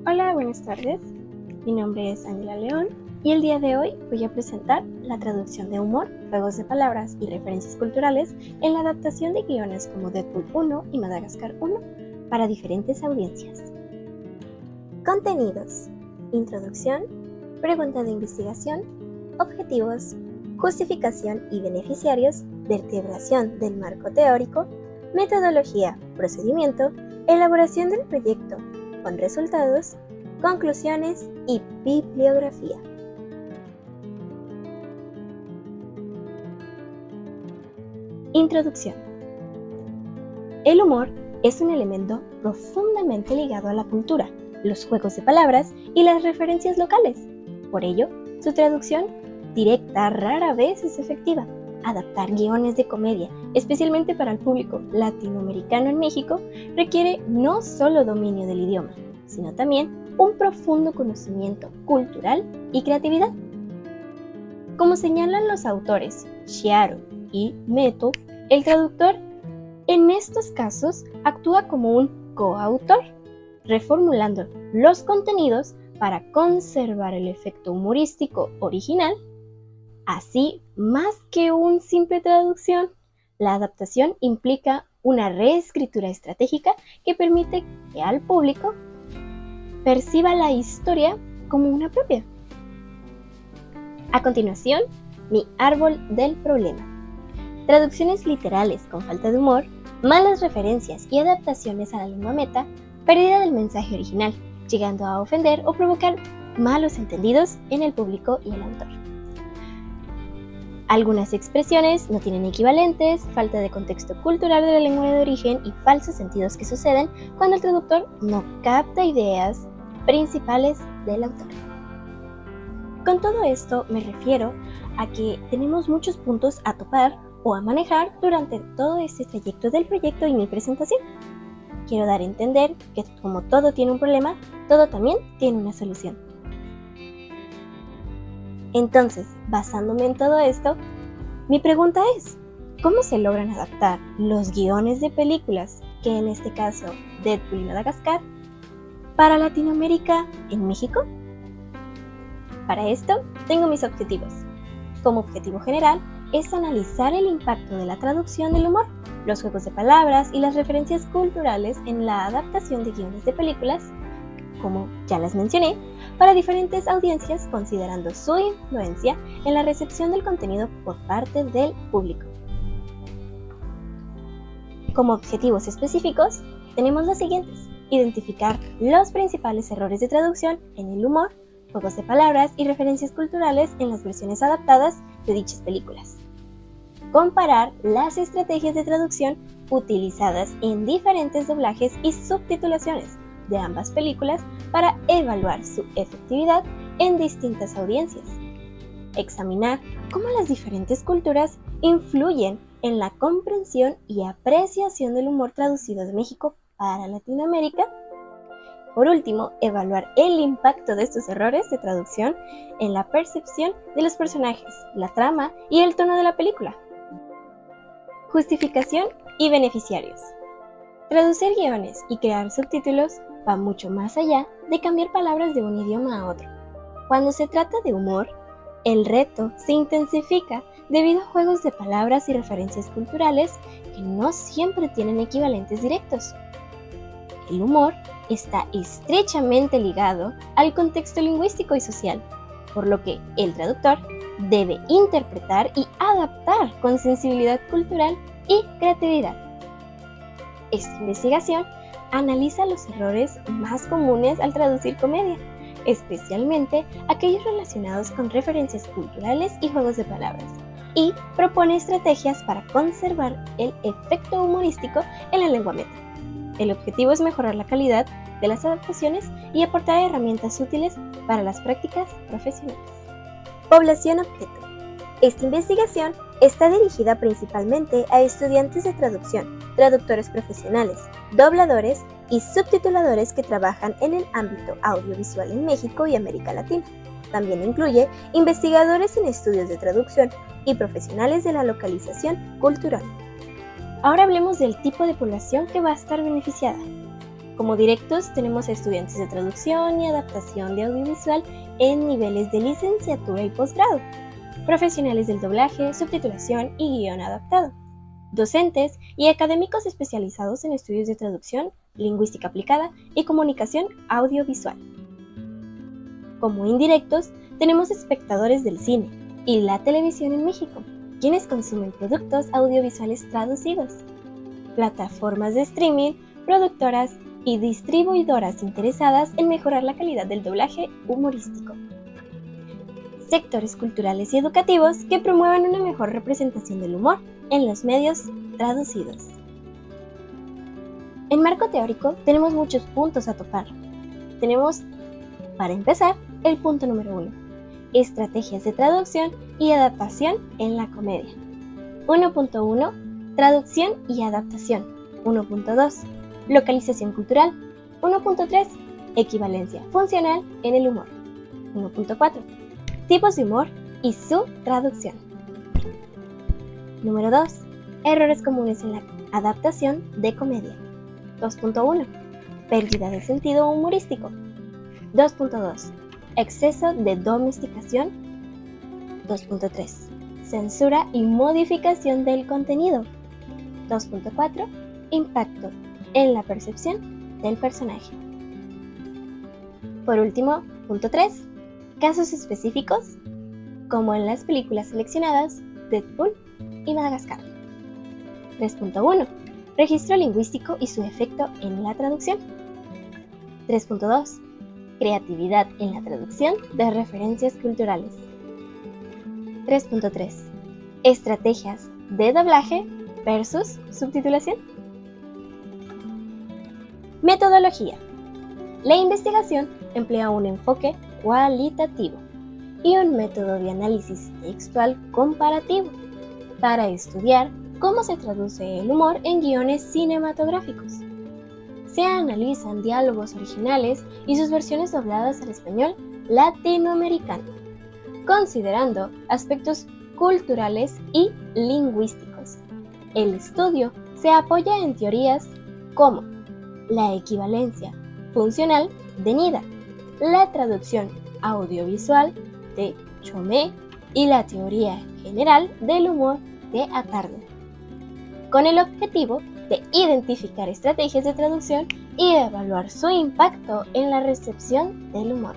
Hola, buenas tardes. Mi nombre es Ángela León y el día de hoy voy a presentar la traducción de humor, juegos de palabras y referencias culturales en la adaptación de guiones como Deadpool 1 y Madagascar 1 para diferentes audiencias. Contenidos: introducción, pregunta de investigación, objetivos, justificación y beneficiarios, vertebración del marco teórico, metodología, procedimiento, elaboración del proyecto con resultados, conclusiones y bibliografía. Introducción. El humor es un elemento profundamente ligado a la cultura, los juegos de palabras y las referencias locales. Por ello, su traducción directa rara vez es efectiva. Adaptar guiones de comedia, especialmente para el público latinoamericano en México, requiere no solo dominio del idioma, sino también un profundo conocimiento cultural y creatividad. Como señalan los autores Chiaro y Meto, el traductor en estos casos actúa como un coautor, reformulando los contenidos para conservar el efecto humorístico original. Así, más que una simple traducción, la adaptación implica una reescritura estratégica que permite que al público perciba la historia como una propia. A continuación, mi árbol del problema. Traducciones literales con falta de humor, malas referencias y adaptaciones a la lengua meta, pérdida del mensaje original, llegando a ofender o provocar malos entendidos en el público y el autor. Algunas expresiones no tienen equivalentes, falta de contexto cultural de la lengua de origen y falsos sentidos que suceden cuando el traductor no capta ideas principales del autor. Con todo esto me refiero a que tenemos muchos puntos a topar o a manejar durante todo este trayecto del proyecto y mi presentación. Quiero dar a entender que como todo tiene un problema, todo también tiene una solución. Entonces, basándome en todo esto, mi pregunta es, ¿cómo se logran adaptar los guiones de películas, que en este caso Deadpool y Madagascar, para Latinoamérica en México? Para esto, tengo mis objetivos. Como objetivo general, es analizar el impacto de la traducción del humor, los juegos de palabras y las referencias culturales en la adaptación de guiones de películas, como ya las mencioné, para diferentes audiencias considerando su influencia en la recepción del contenido por parte del público. Como objetivos específicos, tenemos los siguientes: identificar los principales errores de traducción en el humor, juegos de palabras y referencias culturales en las versiones adaptadas de dichas películas. Comparar las estrategias de traducción utilizadas en diferentes doblajes y subtitulaciones de ambas películas para evaluar su efectividad en distintas audiencias. Examinar cómo las diferentes culturas influyen en la comprensión y apreciación del humor traducido de México para Latinoamérica. Por último, evaluar el impacto de estos errores de traducción en la percepción de los personajes, la trama y el tono de la película. Justificación y beneficiarios. Traducir guiones y crear subtítulos va mucho más allá de cambiar palabras de un idioma a otro. Cuando se trata de humor, el reto se intensifica debido a juegos de palabras y referencias culturales que no siempre tienen equivalentes directos. El humor está estrechamente ligado al contexto lingüístico y social, por lo que el traductor debe interpretar y adaptar con sensibilidad cultural y creatividad. Esta investigación analiza los errores más comunes al traducir comedia, especialmente aquellos relacionados con referencias culturales y juegos de palabras, y propone estrategias para conservar el efecto humorístico en la lengua meta. El objetivo es mejorar la calidad de las adaptaciones y aportar herramientas útiles para las prácticas profesionales. Población objeto. Esta investigación está dirigida principalmente a estudiantes de traducción, traductores profesionales, dobladores y subtituladores que trabajan en el ámbito audiovisual en México y América Latina. También incluye investigadores en estudios de traducción y profesionales de la localización cultural. Ahora hablemos del tipo de población que va a estar beneficiada. Como directos tenemos a estudiantes de traducción y adaptación de audiovisual en niveles de licenciatura y posgrado, profesionales del doblaje, subtitulación y guión adaptado, docentes y académicos especializados en estudios de traducción, lingüística aplicada y comunicación audiovisual. Como indirectos tenemos espectadores del cine y la televisión en México, quienes consumen productos audiovisuales traducidos, plataformas de streaming, productoras y distribuidoras interesadas en mejorar la calidad del doblaje humorístico. Sectores culturales y educativos que promuevan una mejor representación del humor en los medios traducidos. En marco teórico tenemos muchos puntos a topar. Tenemos, para empezar, el punto número 1, estrategias de traducción y adaptación en la comedia. 1.1, traducción y adaptación. 1.2, localización cultural. 1.3, equivalencia funcional en el humor. 1.4, tipos de humor y su traducción. Número 2, errores comunes en la adaptación de comedia. 2.1, pérdida de sentido humorístico. 2.2, exceso de domesticación. 2.3, censura y modificación del contenido. 2.4, impacto en la percepción del personaje. Por último, punto 3, casos específicos, como en las películas seleccionadas Deadpool y Madagascar. 3.1, registro lingüístico y su efecto en la traducción. 3.2, creatividad en la traducción de referencias culturales. 3.3, estrategias de doblaje versus subtitulación. Metodología. La investigación emplea un enfoque cualitativo y un método de análisis textual comparativo para estudiar cómo se traduce el humor en guiones cinematográficos. Se analizan diálogos originales y sus versiones dobladas al español latinoamericano, considerando aspectos culturales y lingüísticos. El estudio se apoya en teorías como la equivalencia funcional de Nida, la traducción audiovisual de Chomé y la teoría general del humor de Attardo, con el objetivo de identificar estrategias de traducción y evaluar su impacto en la recepción del humor.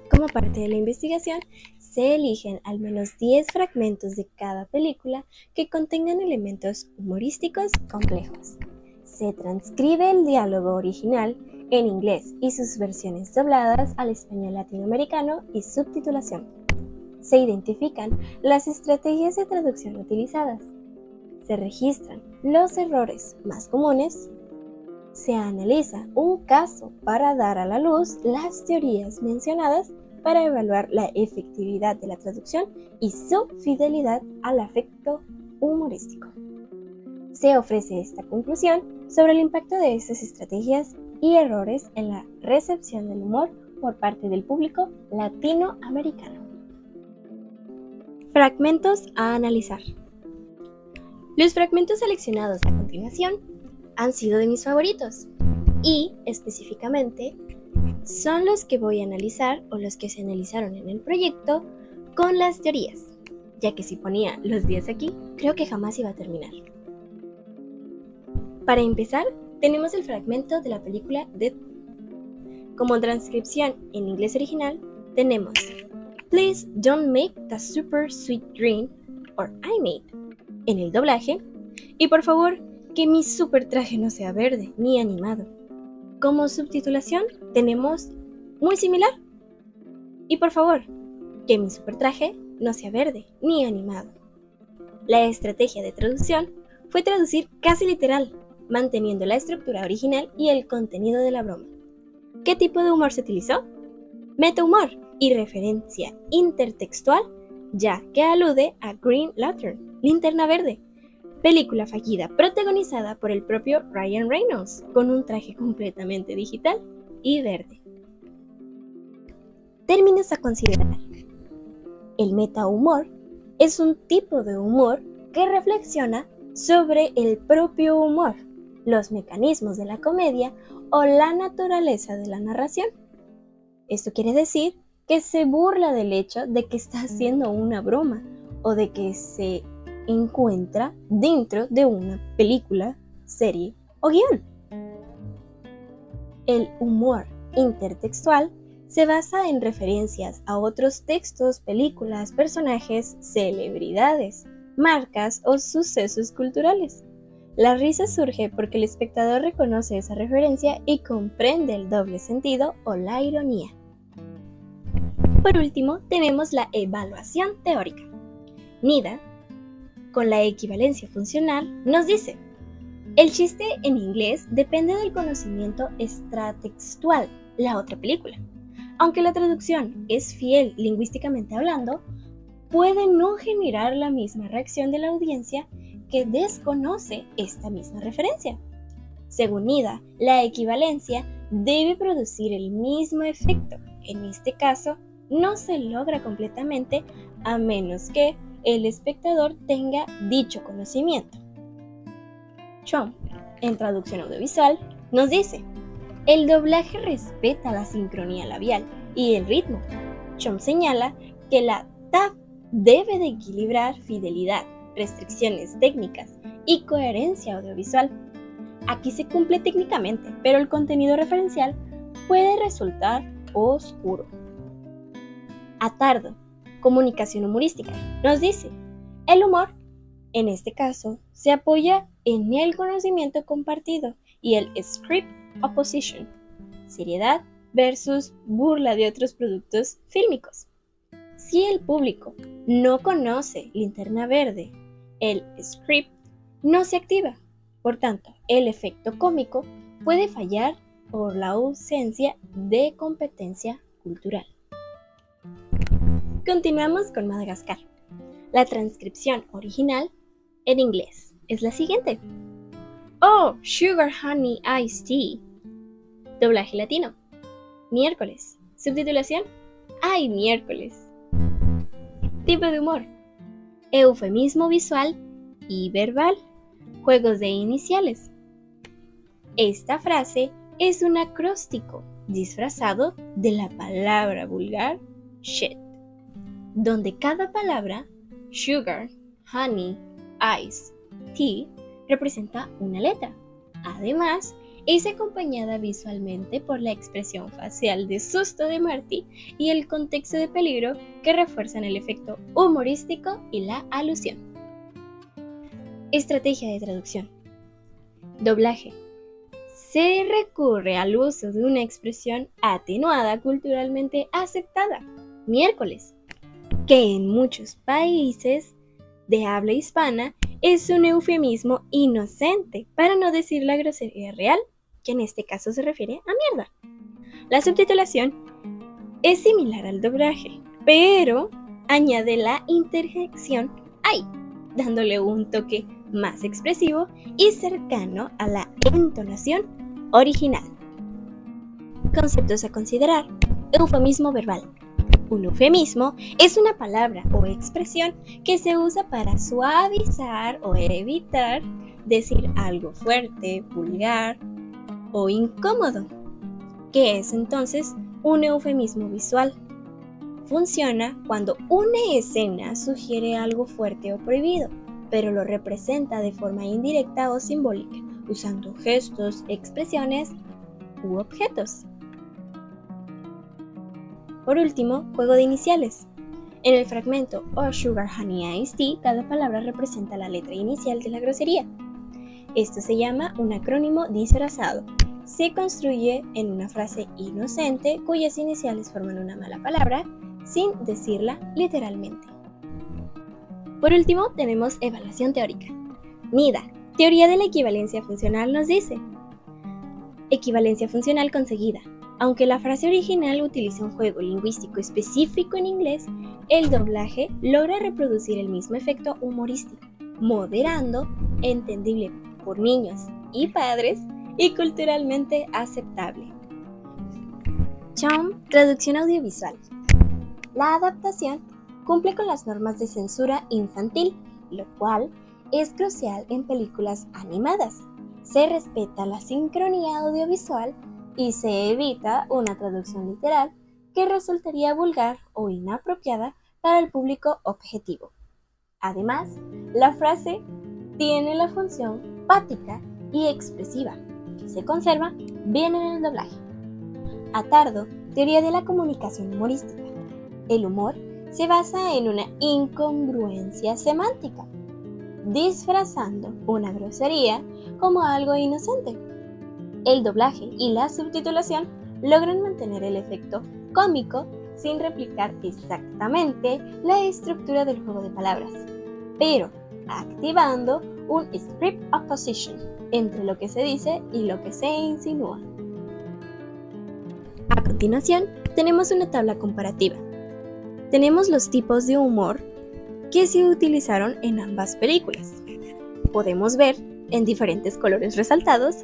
Como parte de la investigación, se eligen al menos 10 fragmentos de cada película que contengan elementos humorísticos complejos. Se transcribe el diálogo original en inglés y sus versiones dobladas al español latinoamericano y subtitulación. Se identifican las estrategias de traducción utilizadas. Se registran los errores más comunes. Se analiza un caso para dar a la luz las teorías mencionadas para evaluar la efectividad de la traducción y su fidelidad al afecto humorístico. Se ofrece esta conclusión sobre el impacto de estas estrategias y errores en la recepción del humor por parte del público latinoamericano. Fragmentos a analizar. Los fragmentos seleccionados a continuación han sido de mis favoritos y, específicamente, son los que voy a analizar o los que se analizaron en el proyecto con las teorías, ya que si ponía los 10 aquí, creo que jamás iba a terminar. Para empezar, tenemos el fragmento de la película Deadpool. Como transcripción en inglés original, tenemos Please don't make the super sweet dream or I made en el doblaje, y por favor, que mi super traje no sea verde ni animado. Como subtitulación tenemos muy similar. Y por favor, que mi super traje no sea verde ni animado. La estrategia de traducción fue traducir casi literal, manteniendo la estructura original y el contenido de la broma. ¿Qué tipo de humor se utilizó? Metahumor y referencia intertextual, ya que alude a Green Lantern, Linterna Verde, película fallida protagonizada por el propio Ryan Reynolds, con un traje completamente digital y verde. Términos a considerar. El metahumor es un tipo de humor que reflexiona sobre el propio humor los mecanismos de la comedia o la naturaleza de la narración. Esto quiere decir que se burla del hecho de que está haciendo una broma o de que se encuentra dentro de una película, serie o guión. El humor intertextual se basa en referencias a otros textos, películas, personajes, celebridades, marcas o sucesos culturales. La risa surge porque el espectador reconoce esa referencia y comprende el doble sentido o la ironía. Por último, tenemos la evaluación teórica. Nida, con la equivalencia funcional, nos dice: el chiste en inglés depende del conocimiento extratextual, la otra película. Aunque la traducción es fiel lingüísticamente hablando, puede no generar la misma reacción de la audiencia que desconoce esta misma referencia. Según Nida, la equivalencia debe producir el mismo efecto. En este caso, no se logra completamente a menos que el espectador tenga dicho conocimiento. Chom, en traducción audiovisual, nos dice: el doblaje respeta la sincronía labial y el ritmo. Chom señala que la TAF debe de equilibrar fidelidad, restricciones técnicas y coherencia audiovisual. Aquí se cumple técnicamente, pero el contenido referencial puede resultar oscuro. Atardo, comunicación humorística, nos dice: el humor, en este caso, se apoya en el conocimiento compartido y el script opposition, seriedad versus burla de otros productos fílmicos. Si el público no conoce Linterna Verde, el script no se activa. Por tanto, el efecto cómico puede fallar por la ausencia de competencia cultural. Continuamos con Madagascar. La transcripción original en inglés es la siguiente: Oh, Sugar Honey Iced Tea. Doblaje latino: miércoles. Subtitulación: ¡ay, miércoles! Tipo de humor: eufemismo visual y verbal. Juegos de iniciales. Esta frase es un acróstico disfrazado de la palabra vulgar shit, donde cada palabra, sugar, honey, ice, tea, representa una letra. Además, es acompañada visualmente por la expresión facial de susto de Marty y el contexto de peligro que refuerzan el efecto humorístico y la alusión. Estrategia de traducción. Doblaje: se recurre al uso de una expresión atenuada culturalmente aceptada, miércoles, que en muchos países de habla hispana es un eufemismo inocente, para no decir la grosería real, que en este caso se refiere a mierda. La subtitulación es similar al doblaje, pero añade la interjección ay, dándole un toque más expresivo y cercano a la entonación original. Conceptos a considerar. Eufemismo verbal. Un eufemismo es una palabra o expresión que se usa para suavizar o evitar decir algo fuerte, vulgar o incómodo. ¿Qué es entonces un eufemismo visual? Funciona cuando una escena sugiere algo fuerte o prohibido, pero lo representa de forma indirecta o simbólica, usando gestos, expresiones u objetos. Por último, juego de iniciales. En el fragmento Oh Sugar Honey Iced Tea, cada palabra representa la letra inicial de la grosería. Esto se llama un acrónimo disfrazado. Se construye en una frase inocente cuyas iniciales forman una mala palabra sin decirla literalmente. Por último, tenemos evaluación teórica. Nida, teoría de la equivalencia funcional, nos dice: equivalencia funcional conseguida. Aunque la frase original utiliza un juego lingüístico específico en inglés, el doblaje logra reproducir el mismo efecto humorístico, moderando, entendible por niños y padres y culturalmente aceptable. Chom, traducción audiovisual. La adaptación cumple con las normas de censura infantil, lo cual es crucial en películas animadas. se respeta la sincronía audiovisual y se evita una traducción literal que resultaría vulgar o inapropiada para el público objetivo. Además, la frase tiene la función fática y expresiva, que se conserva bien en el doblaje. Attardo, teoría de la comunicación humorística. El humor se basa en una incongruencia semántica, disfrazando una grosería como algo inocente. El doblaje y la subtitulación logran mantener el efecto cómico sin replicar exactamente la estructura del juego de palabras, pero activando un script opposition entre lo que se dice y lo que se insinúa. A continuación, tenemos una tabla comparativa. Tenemos los tipos de humor que se utilizaron en ambas películas. Podemos ver, en diferentes colores resaltados,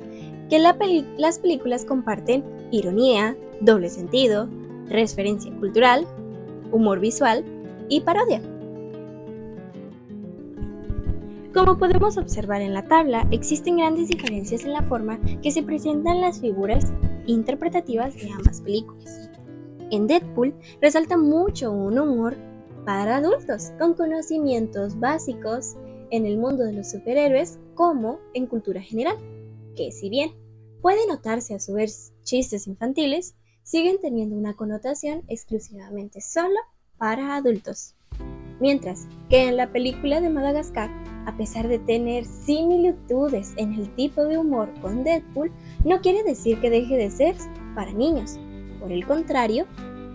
que las películas comparten ironía, doble sentido, referencia cultural, humor visual y parodia. Como podemos observar en la tabla, existen grandes diferencias en la forma que se presentan las figuras interpretativas de ambas películas. En Deadpool resalta mucho un humor para adultos, con conocimientos básicos en el mundo de los superhéroes como en cultura general, que si bien puede notarse a su vez chistes infantiles, siguen teniendo una connotación exclusivamente solo para adultos. Mientras que en la película de Madagascar, a pesar de tener similitudes en el tipo de humor con Deadpool, no quiere decir que deje de ser para niños. Por el contrario,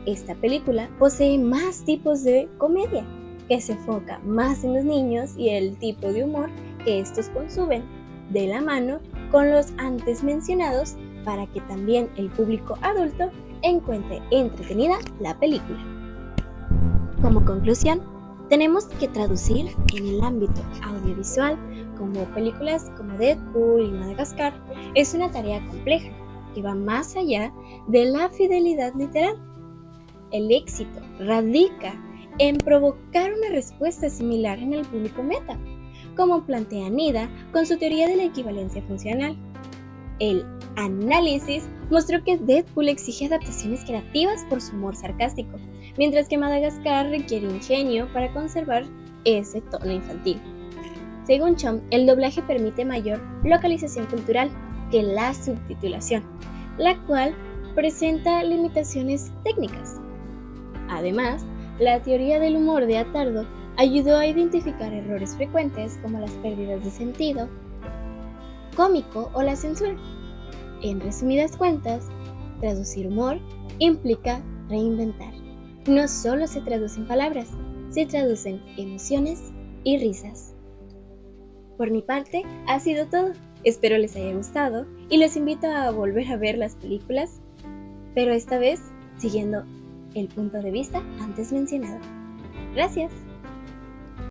esta película posee más tipos de comedia, que se enfoca más en los niños y el tipo de humor que estos consumen, de la mano con los antes mencionados, para que también el público adulto encuentre entretenida la película. Como conclusión, tenemos que traducir en el ámbito audiovisual, como películas como Deadpool y Madagascar, es una tarea compleja que va más allá de la fidelidad literal. El éxito radica en provocar una respuesta similar en el público meta, como plantea Nida con su teoría de la equivalencia funcional. El análisis mostró que Deadpool exige adaptaciones creativas por su humor sarcástico, mientras que Madagascar requiere ingenio para conservar ese tono infantil. Según Chom, el doblaje permite mayor localización cultural que la subtitulación, la cual presenta limitaciones técnicas. Además, la teoría del humor de Attardo ayudó a identificar errores frecuentes como las pérdidas de sentido cómico o la censura. En resumidas cuentas, traducir humor implica reinventar. No solo se traducen palabras, se traducen emociones y risas. Por mi parte, ha sido todo. Espero les haya gustado y los invito a volver a ver las películas, pero esta vez siguiendo el punto de vista antes mencionado. Gracias.